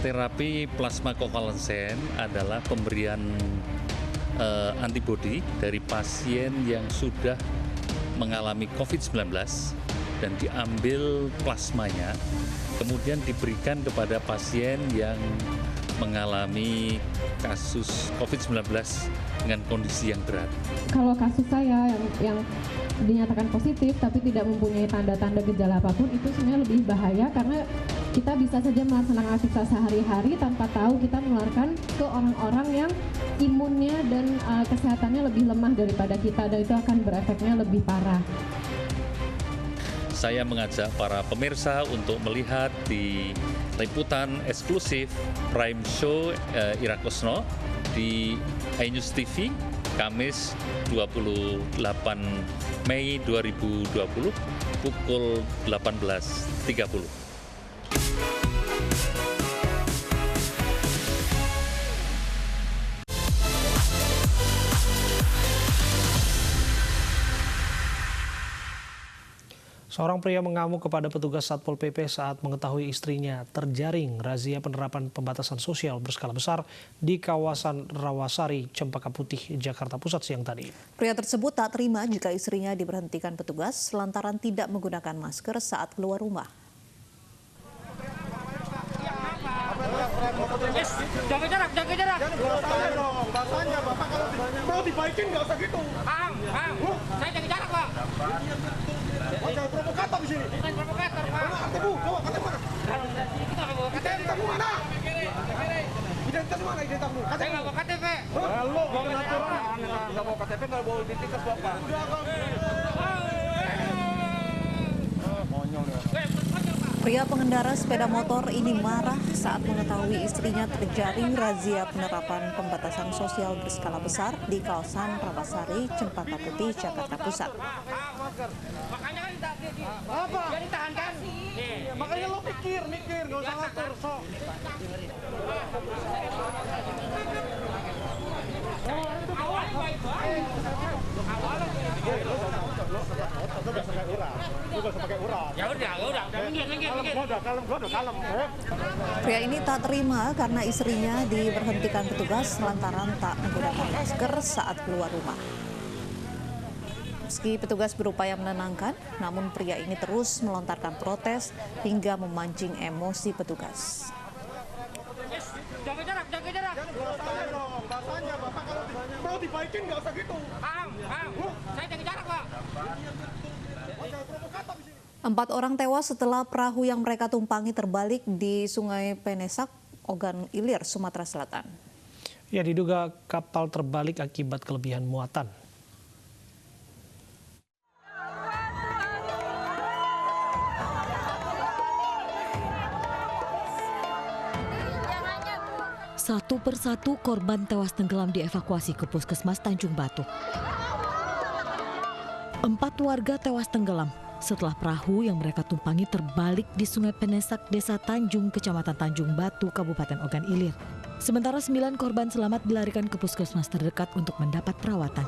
Terapi plasma konvalesen adalah pemberian antibodi dari pasien yang sudah mengalami COVID-19 dan diambil plasmanya, kemudian diberikan kepada pasien yang mengalami kasus COVID-19 dengan kondisi yang berat. Kalau kasus saya yang dinyatakan positif tapi tidak mempunyai tanda-tanda gejala apapun, itu sebenarnya lebih bahaya karena kita bisa saja melaksanakan aktivitas sehari-hari tanpa tahu kita menularkan ke orang-orang yang imunnya dan kesehatannya lebih lemah daripada kita, dan itu akan berefeknya lebih parah. Saya mengajak para pemirsa untuk melihat di liputan eksklusif Prime Show Ira Kusno di iNews TV Kamis 28 Mei 2020 pukul 18.30. Seorang pria mengamuk kepada petugas Satpol PP saat mengetahui istrinya terjaring razia penerapan pembatasan sosial berskala besar di kawasan Rawasari, Cempaka Putih, Jakarta Pusat siang tadi. Pria tersebut tak terima jika istrinya diberhentikan petugas lantaran tidak menggunakan masker saat keluar rumah. Jaga jarak. Bahasanya Bapak kalau mau dibaikin nggak usah gitu. Bang, saya jaga jarak, Pak. Oh, jangan provokator di sini. Bukan provokator, Pak. Mana KTP? Coba KTP mana? Kita nggak bawa KTP. Identitasmu mana? Identitas mana identitasmu? Saya nggak bawa KTP. Halo, nggak bawa KTP, nggak bawa identitas Bapak. Monyol ya. Pria pengendara sepeda motor ini marah saat mengetahui istrinya terjaring razia penerapan pembatasan sosial berskala besar di kawasan Rawasari, Cempaka Putih, Jakarta Pusat. Makanya kan Apa? dia ditahan kan? Iya, makanya lo mikir, nggak usah ngatur, sok. Ya udah. Minggir. Gua udah kalem. Pria ini tak terima karena istrinya diberhentikan petugas lantaran tak menggunakan masker saat keluar rumah. Meski petugas berupaya menenangkan, namun pria ini terus melontarkan protes hingga memancing emosi petugas. Jaga jarak. Bahasanya Bapak kalau mau dibaikin nggak usah gitu. Bang, saya jaga jarak, Pak. Oh, jangan provokator di sini. 4 orang tewas setelah perahu yang mereka tumpangi terbalik di Sungai Penesak, Ogan Ilir, Sumatera Selatan. Ya, diduga kapal terbalik akibat kelebihan muatan. Satu persatu korban tewas tenggelam dievakuasi ke Puskesmas Tanjung Batu. 4 warga tewas tenggelam setelah perahu yang mereka tumpangi terbalik di Sungai Penesak, Desa Tanjung, Kecamatan Tanjung Batu, Kabupaten Ogan Ilir. Sementara 9 korban selamat dilarikan ke puskesmas terdekat untuk mendapat perawatan.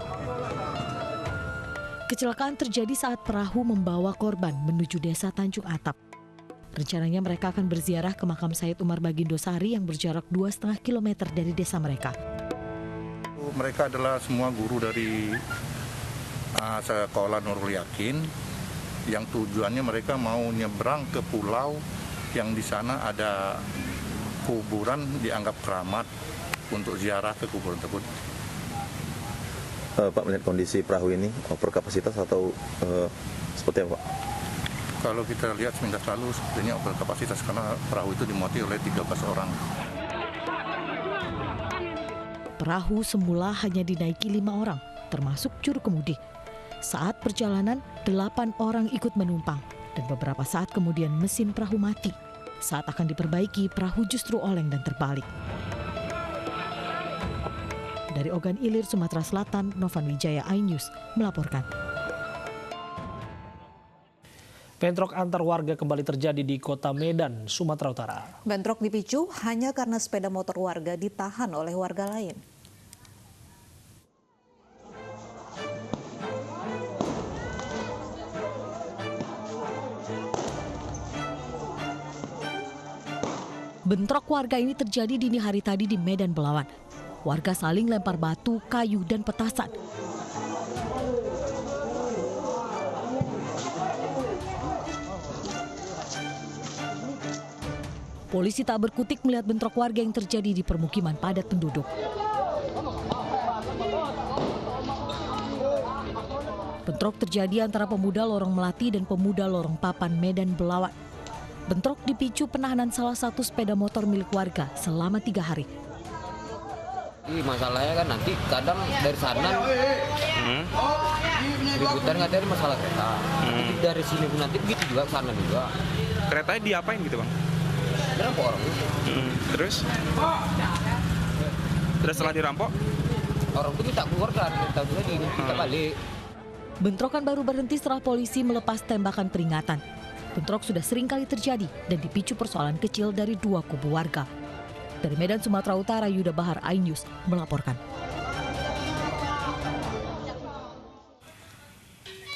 Kecelakaan terjadi saat perahu membawa korban menuju Desa Tanjung Atap. Rencananya mereka akan berziarah ke makam Said Umar Bagindosari yang berjarak 2,5 km dari desa mereka. Mereka adalah semua guru dari sekolah Nurul Yakin yang tujuannya mereka mau nyebrang ke pulau yang di sana ada kuburan dianggap keramat untuk ziarah ke kuburan tersebut. Pak, melihat kondisi perahu ini over kapasitas atau seperti apa, Pak? Kalau kita lihat semenjak lalu sepertinya over kapasitas karena perahu itu dimuati oleh 13 orang. Perahu semula hanya dinaiki 5 orang, termasuk juru kemudi. Saat perjalanan, 8 orang ikut menumpang dan beberapa saat kemudian mesin perahu mati. Saat akan diperbaiki, perahu justru oleng dan terbalik. Dari Ogan Ilir, Sumatera Selatan, Novan Wijaya, iNews melaporkan. Bentrok antar warga kembali terjadi di Kota Medan, Sumatera Utara. Bentrok dipicu hanya karena sepeda motor warga ditahan oleh warga lain. Bentrok warga ini terjadi dini hari tadi di Medan Belawan. Warga saling lempar batu, kayu, dan petasan. Polisi tak berkutik melihat bentrok warga yang terjadi di permukiman padat penduduk. Bentrok terjadi antara pemuda Lorong Melati dan pemuda Lorong Papan Medan Belawan. Bentrok dipicu penahanan salah satu sepeda motor milik warga selama 3 hari. Masalahnya kan nanti kadang dari sana ributan katanya masalah kereta. Nanti dari sini pun nanti begitu juga ke sana juga. Keretanya diapain gitu bang? Dirampok orang. Terus setelah dirampok? Orang itu kita keluarkan, kita lagi kita balik. Bentrokan baru berhenti setelah polisi melepas tembakan peringatan. Bentrok sudah sering kali terjadi dan dipicu persoalan kecil dari 2 kubu warga. Dari Medan, Sumatera Utara, Yuda Bahar, iNews melaporkan.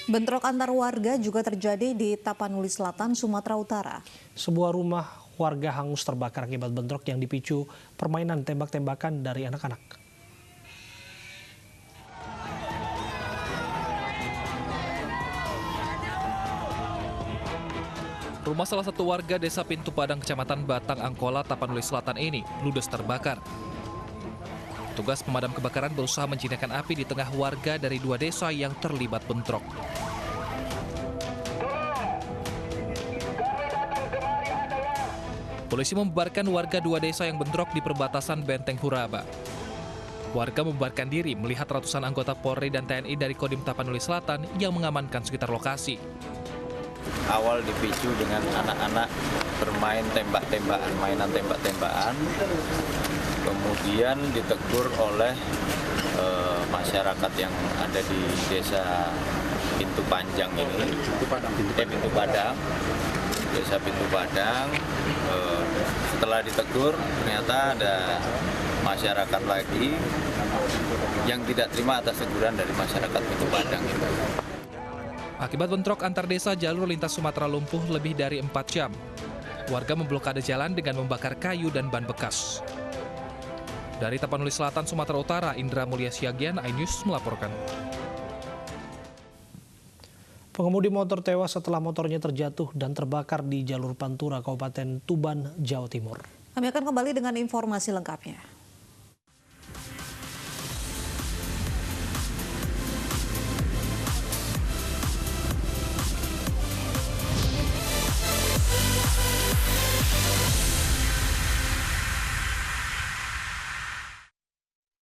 Bentrok antar warga juga terjadi di Tapanuli Selatan, Sumatera Utara. Sebuah rumah warga hangus terbakar akibat bentrok yang dipicu permainan tembak-tembakan dari anak-anak. Rumah salah satu warga desa Pintu Padang, Kecamatan Batang Angkola, Tapanuli Selatan ini ludes terbakar. Petugas pemadam kebakaran berusaha menjinakkan api di tengah warga dari 2 desa yang terlibat bentrok. Polisi membubarkan warga 2 desa yang bentrok di perbatasan Benteng Huraba. Warga membubarkan diri melihat ratusan anggota Polri dan TNI dari Kodim Tapanuli Selatan yang mengamankan sekitar lokasi. Awal dipicu dengan anak-anak bermain tembak-tembakan, mainan tembak-tembakan. Kemudian ditegur oleh masyarakat yang ada di desa Pintu Panjang ini, Pintu Padang, desa Pintu Padang. Setelah ditegur, ternyata ada masyarakat lagi yang tidak terima atas teguran dari masyarakat Pintu Padang itu. Akibat bentrok antar desa, jalur lintas Sumatera lumpuh lebih dari 4 jam. Warga memblokade jalan dengan membakar kayu dan ban bekas. Dari Tapanuli Selatan, Sumatera Utara, Indra Mulia Siagian, iNews melaporkan. Pengemudi motor tewas setelah motornya terjatuh dan terbakar di jalur Pantura, Kabupaten Tuban, Jawa Timur. Kami akan kembali dengan informasi lengkapnya.